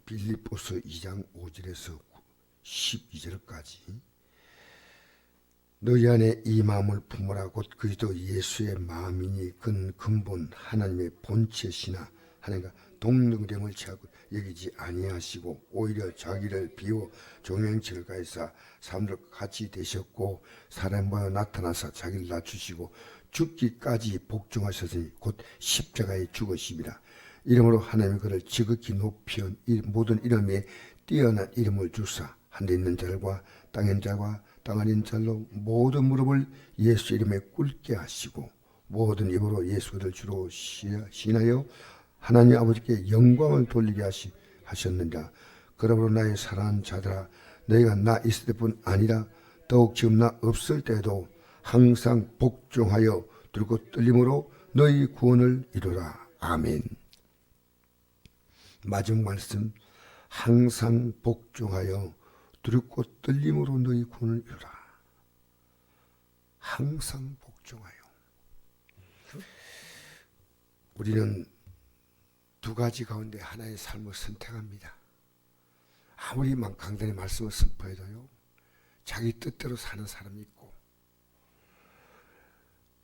빌립보서 2장 5절에서 12절까지 너희 안에 이 마음을 품으라. 곧 그리스도 예수의 마음이니 그는 근본 하나님의 본체시나 하나님과 동등됨을 여기지 아니하시고 오히려 자기를 비워 종형체를 가해사 사람들과 같이 되셨고 사람과 나타나사 자기를 낮추시고 죽기까지 복종하셨으니 곧 십자가에 죽으심이라. 이름으로 하나님이 그를 지극히 높여 모든 이름에 뛰어난 이름을 주사 하늘에 있는 자들과 땅에 있는 자와 땅 안에 있는 자들로 모든 무릎을 예수 이름에 꿇게 하시고 모든 입으로 예수 그를 주로 시인하여 하나님 아버지께 영광을 돌리게 하셨느니라. 그러므로 나의 사랑하는 자들아, 너희가 나 있을 때뿐 아니라 더욱 지금 나 없을 때도 항상 복종하여 들고 떨림으로 너희 구원을 이루라. 아멘. 마지막 말씀, 항상 복종하여 두렵고 떨림으로 너희 구원을 이루라. 항상 복종하여. 우리는 두 가지 가운데 하나의 삶을 선택합니다. 아무리 강단의 말씀을 선포해도요, 자기 뜻대로 사는 사람이 있고,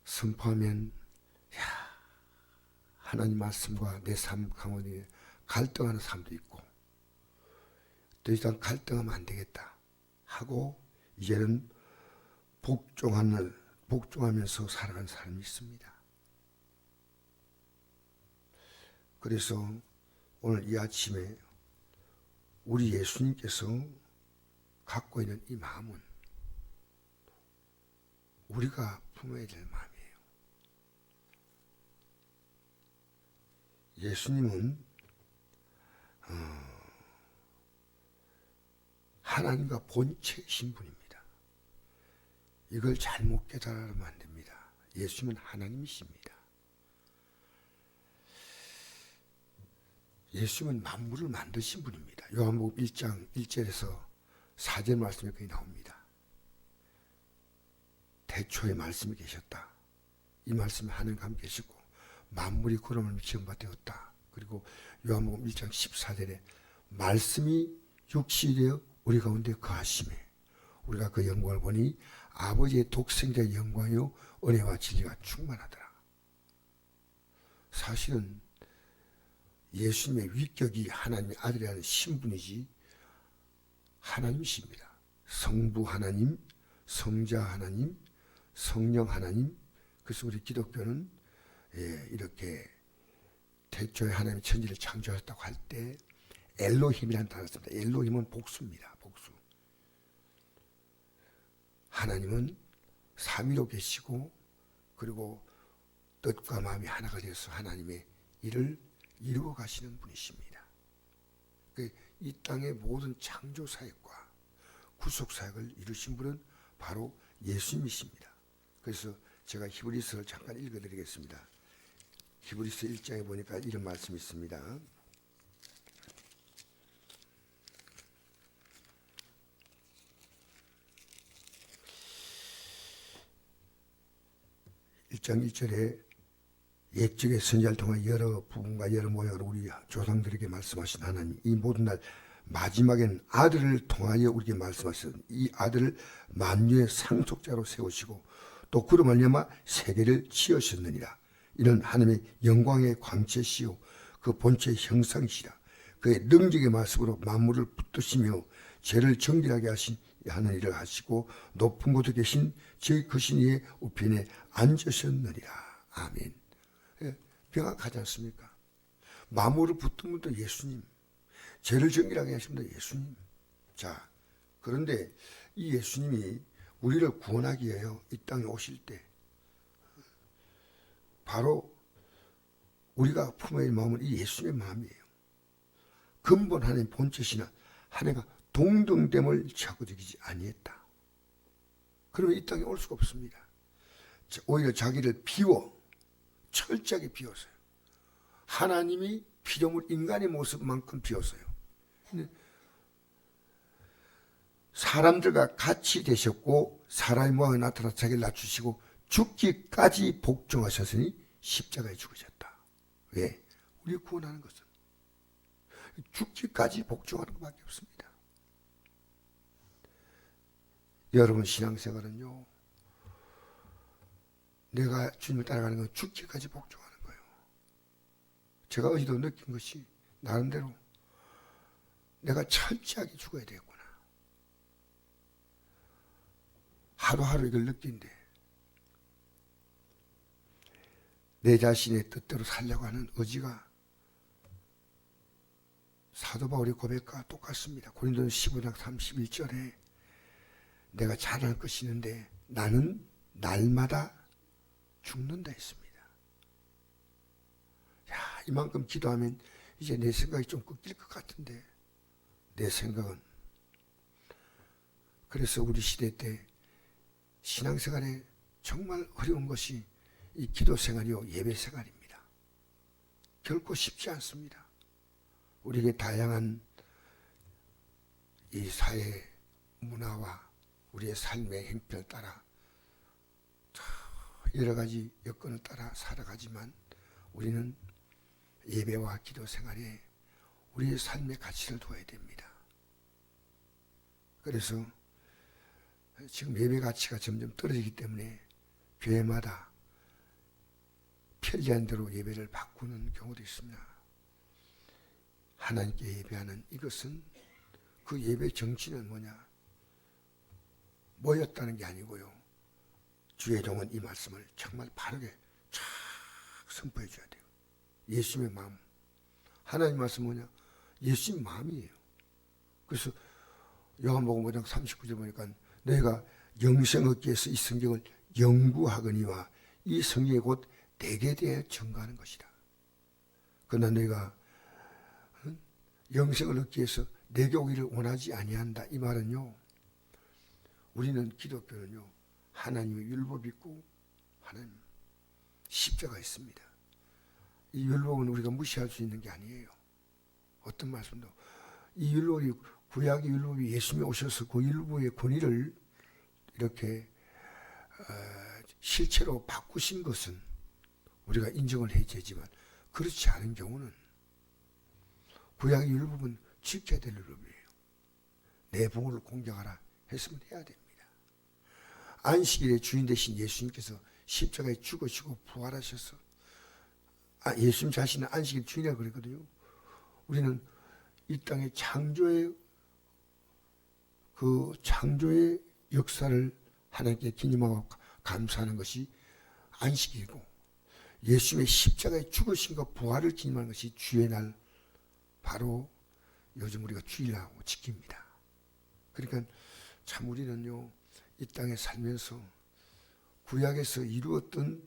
선포하면 하나님 말씀과 내 삶 가운데 갈등하는 사람도 있고, 더 이상 갈등하면 안 되겠다 하고 이제는 복종하면서 살아가는 사람이 있습니다. 그래서 오늘 이 아침에 우리 예수님께서 갖고 있는 이 마음은 우리가 품어야 될 마음이에요. 예수님은 하나님과 본체이신 분입니다. 이걸 잘못 깨달으면 안 됩니다. 예수님은 하나님이십니다. 예수님은 만물을 만드신 분입니다. 요한복음 1장 1절에서 4절 말씀이 거기 나옵니다. 태초에 말씀이 계셨다. 이 말씀이 하나님과 함께 계시고 만물이 그러므로 지음받되었다. 그리고 요한복음 1장 14절에 말씀이 육신이 되어 우리 가운데 거하심에 우리가 그 영광을 보니 아버지의 독생자의 영광이요 은혜와 진리가 충만하더라. 사실은 예수님의 위격이 하나님의 아들이라는 신분이지 하나님이십니다. 성부 하나님, 성자 하나님, 성령 하나님. 그래서 우리 기독교는 이렇게 태초에 하나님이 천지를 창조하셨다고 할 때 엘로힘이라는 단어를 씁니다. 엘로힘은 복수입니다. 복수. 하나님은 삼위로 계시고 그리고 뜻과 마음이 하나가 되어서 하나님의 일을 이루어 가시는 분이십니다. 이 땅의 모든 창조 사역과 구속 사역을 이루신 분은 바로 예수님이십니다. 그래서 제가 히브리서를 잠깐 읽어드리겠습니다. 히브리서 1장에 보니까 이런 말씀이 있습니다. 1장 1절에 옛적의 선지자를 통해 여러 부분과 여러 모양으로 우리 조상들에게 말씀하신 하나님, 이 모든 날 마지막에는 아들을 통하여 우리에게 말씀하신 이 아들을 만유의 상속자로 세우시고 또 그로 말미암아 세계를 지으셨느니라. 이는 하나님의 영광의 광채시요 그 본체의 형상이시라. 그의 능력의 말씀으로 만물을 붙드시며 죄를 정결하게 하는 일을 하시고 높은 곳에 계신 제 크신 이의 우편에 앉으셨느니라. 아멘. 명확하지 않습니까? 만물을 붙든 분도 예수님, 죄를 정결하게 하신 분도 예수님. 자, 그런데 이 예수님이 우리를 구원하기 위하여 이 땅에 오실 때 바로 우리가 품어야 할 마음은 이 예수님의 마음이에요. 근본 하나님 본체시나 하나님과 동등됨을 찾고되지 아니했다. 그러면 이 땅에 올 수가 없습니다. 오히려 자기를 비워 철저하게 비웠어요. 하나님이 피조물 인간의 모습만큼 비웠어요. 사람들과 같이 되셨고 사람의 모양에 나타나 자기를 낮추시고 죽기까지 복종하셨으니 십자가에 죽으셨다. 왜? 우리 구원하는 것은. 죽기까지 복종하는 것밖에 없습니다. 여러분 신앙생활은요, 내가 주님을 따라가는 건 죽기까지 복종하는 거예요. 제가 어제도 느낀 것이 나름대로 내가 철저하게 죽어야 되겠구나. 하루하루 이걸 느낀데 내 자신의 뜻대로 살려고 하는 의지가 사도 바울의 고백과 똑같습니다. 고린도서 15장 31절에 내가 잘할 것이 있는데 나는 날마다 죽는다 했습니다. 야, 이만큼 기도하면 이제 내 생각이 좀 꺾일 것 같은데 내 생각은. 그래서 우리 시대 때 신앙생활에 정말 어려운 것이 이 기도 생활이요, 예배 생활입니다. 결코 쉽지 않습니다. 우리에게 다양한 이 사회 문화와 우리의 삶의 행편을 따라 여러 가지 여건을 따라 살아가지만 우리는 예배와 기도 생활에 우리의 삶의 가치를 둬야 됩니다. 그래서 지금 예배 가치가 점점 떨어지기 때문에 교회마다 편리한 대로 예배를 바꾸는 경우도 있습니다. 하나님께 예배하는 이것은 그 예배 정치는 뭐냐? 모였다는 게 아니고요. 주의 종은 이 말씀을 정말 바르게 쫙 선포해 줘야 돼요. 예수님의 마음. 하나님 말씀 뭐냐? 예수님 마음이에요. 그래서 요한복음 5장 39절 보니까 너희가 영생 얻기 위해서 이 성경을 연구하거니와 이 성경이 곧 내게 대해 증거하는 것이다. 그러나 너희가 영생을 얻기 위해서 내게 오기를 원하지 아니한다. 이 말은요, 우리는 기독교는요, 하나님의 율법이 있고 하나님 십자가 있습니다. 이 율법은 우리가 무시할 수 있는 게 아니에요. 어떤 말씀도 이 율법이, 구약의 율법이 예수님이 오셔서 그 율법의 권위를 이렇게 실체로 바꾸신 것은 우리가 인정을 해야 되지만 그렇지 않은 경우는 구약의 율법은 지켜야 될 율법이에요. 내 부모를 공경하라 했으면 해야 됩니다. 안식일의 주인 되신 예수님께서 십자가에 죽으시고 부활하셔서 예수님 자신은 안식일 주인이라고 그랬거든요. 우리는 이 땅의 창조의 역사를 하나님께 기념하고 감사하는 것이 안식일이고, 예수님의 십자가에 죽으신과 부활을 기념하는 것이 주의 날, 바로 요즘 우리가 주일하고 지킵니다. 그러니까 참 우리는요, 이 땅에 살면서 구약에서 이루었던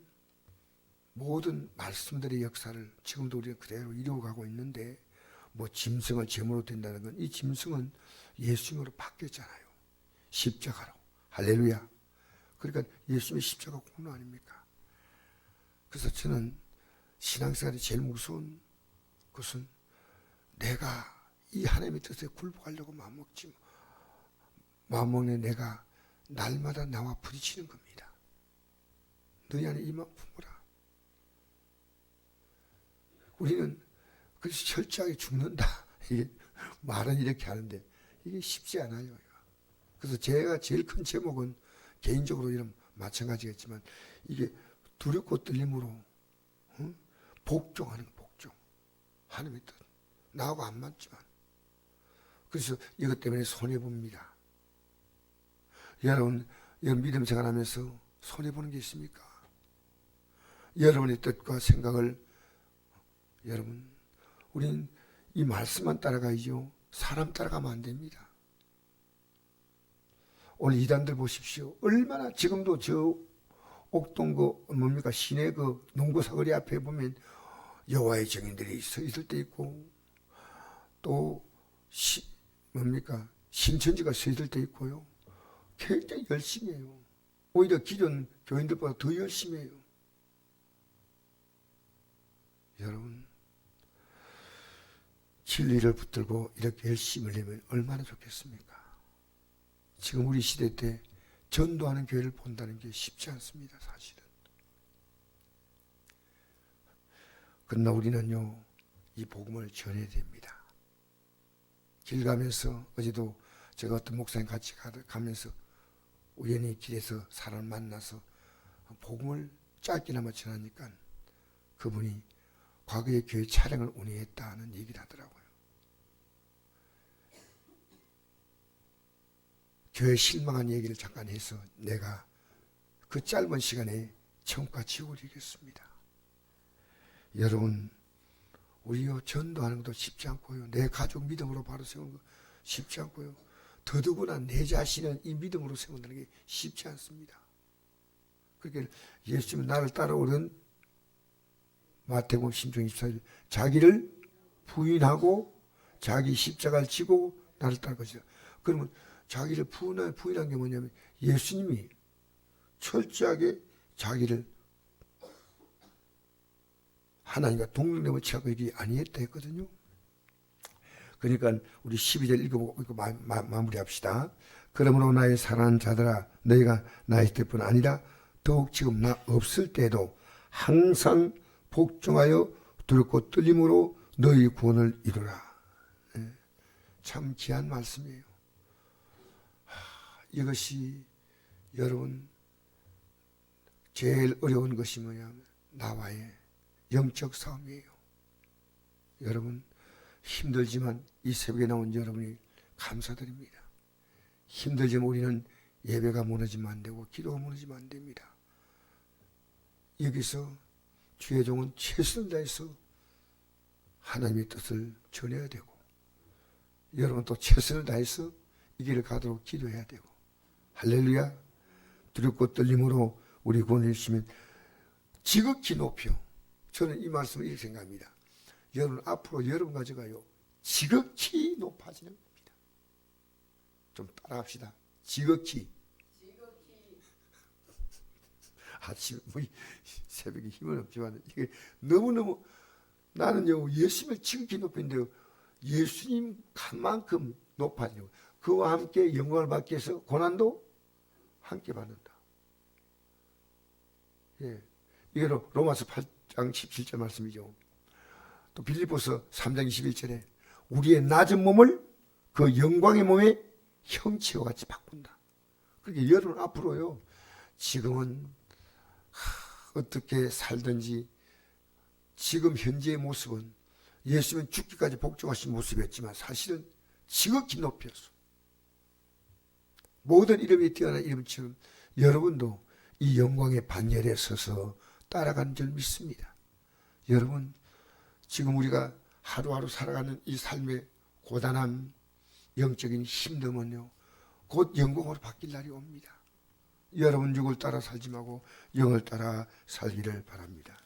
모든 말씀들의 역사를 지금도 우리가 그대로 이루어가고 있는데, 뭐 짐승을 제물로 든다는 건, 이 짐승은 예수님으로 바뀌었잖아요. 십자가로. 할렐루야. 그러니까 예수님의 십자가 공로 아닙니까? 그래서 저는 신앙생활이 제일 무서운 것은 내가 이 하나님의 뜻에 굴복하려고 마음먹는 내가 날마다 나와 부딪히는 겁니다. 너희 안에 이 마음 품어라. 우리는 그래서 철저하게 죽는다. 이게 말은 이렇게 하는데 이게 쉽지 않아요. 그래서 제가 제일 큰 제목은 개인적으로 이런 마찬가지겠지만 이게 두렵고 떨림으로 복종하는 거, 복종. 하나님의 뜻. 나하고 안 맞지만. 그래서 이것 때문에 손해봅니다. 여러분 믿음 생활하면서 손해보는 게 있습니까? 여러분의 뜻과 생각을, 여러분, 우린 이 말씀만 따라가야죠. 사람 따라가면 안 됩니다. 오늘 이단들 보십시오. 얼마나 지금도 저 옥동 시내 농구 사거리 앞에 보면 여호와의 증인들이 서 있을 때 있고, 또 신천지가 서 있을 때 있고요. 굉장히 열심히 해요. 오히려 기존 교인들보다 더 열심히 해요. 여러분, 진리를 붙들고 이렇게 열심히 하려면 얼마나 좋겠습니까? 지금 우리 시대 때 전도하는 교회를 본다는 게 쉽지 않습니다, 사실은. 그러나 우리는요, 이 복음을 전해야 됩니다. 길 가면서 어제도 제가 어떤 목사님 같이 가면서 우연히 길에서 사람을 만나서 복음을 짧게나마 전하니까 그분이 과거에 교회 차량을 운행했다는 얘기를 하더라고요. 교회 실망한 얘기를 잠깐 해서 내가 그 짧은 시간에 천국과 지옥을 이겼습니다. 여러분, 우리요 전도하는 것도 쉽지 않고요. 내 가족 믿음으로 바로 세우는 거 쉽지 않고요. 더더구나 내 자신을 이 믿음으로 세운다는 게 쉽지 않습니다. 그러니까 예수님은 나를 따라오는 마태복음 10장 24절 자기를 부인하고 자기 십자가를 지고 나를 따를 것이다. 그러면 자기를 부인한 게 뭐냐면 예수님이 철저하게 자기를 하나님과 동등됨을 취하고 이게 아니했다 했거든요. 그러니까 우리 12절 읽어보고 마무리합시다. 그러므로 나의 사랑하는 자들아 너희가 나 있을 때뿐 아니라 더욱 지금 나 없을 때도 항상 복종하여 두렵고 떨림으로 너희 구원을 이루라. 참 귀한 말씀이에요. 이것이 여러분 제일 어려운 것이 뭐냐면 나와의 영적 싸움이에요. 여러분 힘들지만 이 새벽에 나온 여러분이 감사드립니다. 힘들지만 우리는 예배가 무너지면 안 되고 기도가 무너지면 안 됩니다. 여기서 주의 종은 최선을 다해서 하나님의 뜻을 전해야 되고 여러분 또 최선을 다해서 이 길을 가도록 기도해야 되고 할렐루야. 두렵고 떨림으로 우리 구원을 주시면 지극히 높여 저는 이 말씀을 이렇게 생각합니다. 여러분 앞으로 여러분 가져가요. 지극히 높아지는 겁니다. 좀 따라합시다. 지극히. 아침 새벽에 힘은 없지만 이게 너무너무 나는요 예수님을 지극히 높인데요 예수님 간 만큼 높아지고 그와 함께 영광을 받기 위해서 고난도 함께 받는다. 예, 이게 로마서 8장 17절 말씀이죠. 또 빌립보서 3장 21절에 우리의 낮은 몸을 그 영광의 몸의 형체와 같이 바꾼다. 그러니까 여러분 앞으로요 지금은 어떻게 살든지 지금 현재의 모습은 예수님은 죽기까지 복종하신 모습이었지만 사실은 지극히 높여서 모든 이름이 뛰어난 이름처럼 여러분도 이 영광의 반열에 서서 따라가는 줄 믿습니다. 여러분 지금 우리가 하루하루 살아가는 이 삶의 고단함 영적인 힘듦은요 곧 영광으로 바뀔 날이 옵니다. 여러분 육을 따라 살지 말고 영을 따라 살기를 바랍니다.